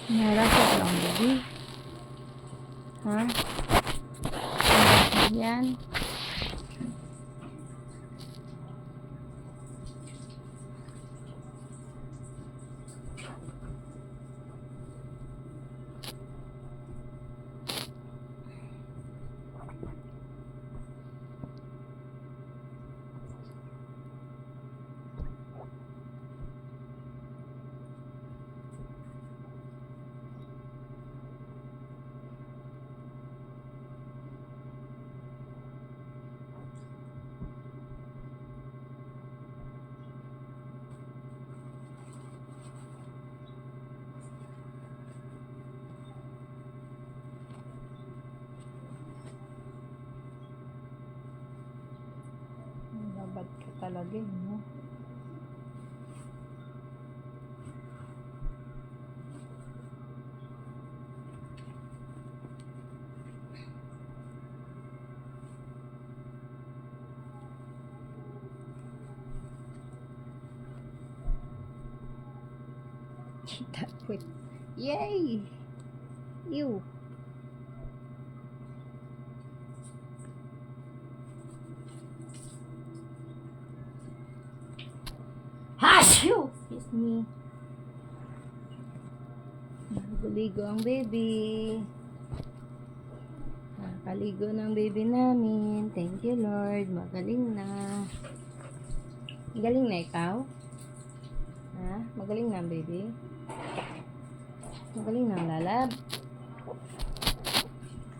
Narasap lang, baby. Ha? Yan. Babad ka talaga, no? Tapos, yay! Ew! Hasyo! Excuse me. Nakaligo ang baby. Nakaligo ng baby namin. Thank you, Lord. Magaling na. Magaling na ikaw? Ha? Magaling na ang baby? Magaling na ang lalab?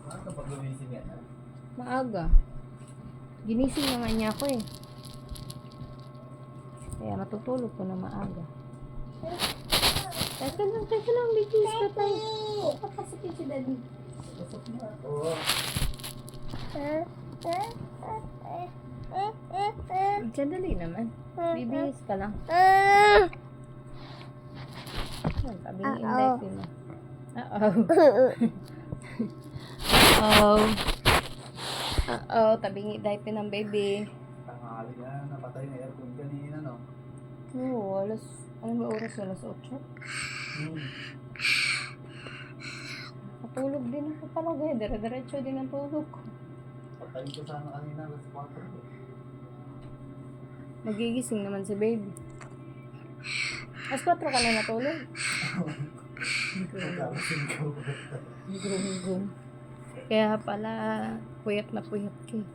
Ano pag gumising yan? Maaga. Ginising naman niya ako eh. Kaya matutulog ko na maaga. Teka lang, bigis ka tayo. Papasapin si daddy. Pasok na. Oo. Sandali naman. Bibihis ka lang. Tabing indite mo. Tabing indite ng baby. Tanghali na, napatay na aircon kanina, no? Oo, ano ba oras? Alas 8? Matulog din ako talaga eh. Dire-diretso din ang tulog ko. Patayin ko sana kanina, alas 4. Magigising naman si baby. Alas 4 ka na natulog. Pagkakasing ko. Grum-grum. Kaya pala, puyat na puyat ka eh.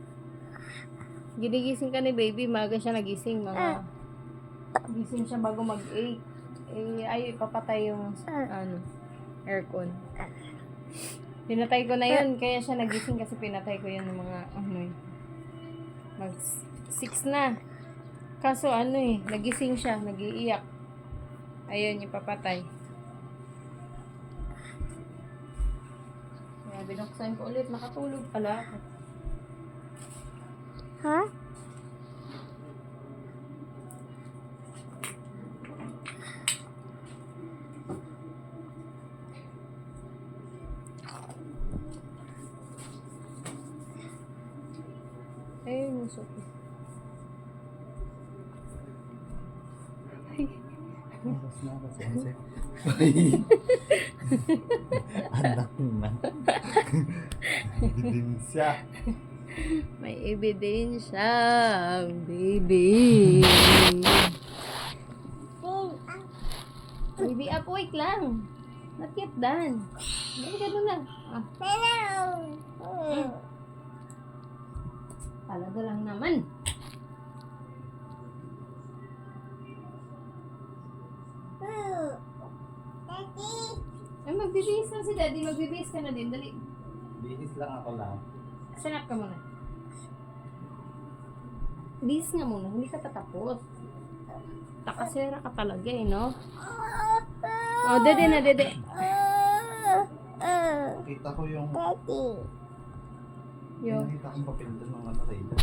Ginigising ka ni baby, maga siya nagising. Gising siya bago mag-8. Ay, papatay yung aircon. Pinatay ko na yun, kaya siya nagising kasi pinatay ko yun ng mga mag 6 na. Kaso nagising siya, nag-iiyak. Ayun, yung papatay. Kaya binuksan ko ulit, nakatulog pala ako. Ha? Ayun, yung suki. Oras na, alas 11. Anak na. Ebidensya. May ebidensya, baby. Baby, up, wait lang. Not yet done. Dali ka doon lang. Talaga lang naman. Ay, magbibihis na si daddy. Magbibihis ka na din. Dali. Bihis lang ako lang. Sanap ka muna. Bihis nga muna. Hindi ka tatapos. Takasera ka talaga eh, no? Oh, dede na, dede. Nakita ko yung... Yo. Nakita kong papel doon ng nakarida.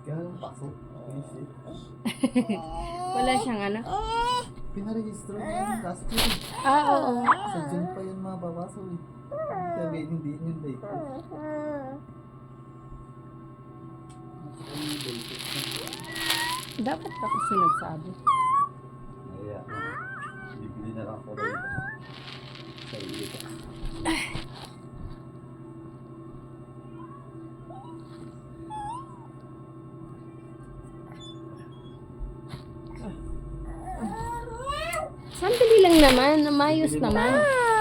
Kaya yung pasok. Visit. Wala siyang Pinarehistro niya yung last year. Oo. Sa June pa yun mababaso eh. Sabi, hindi yun yung date. Dapat ako sinagsabi. Kaya, bibili na lang ako rin. Sarili ka. Sandali lang naman, namayos naman.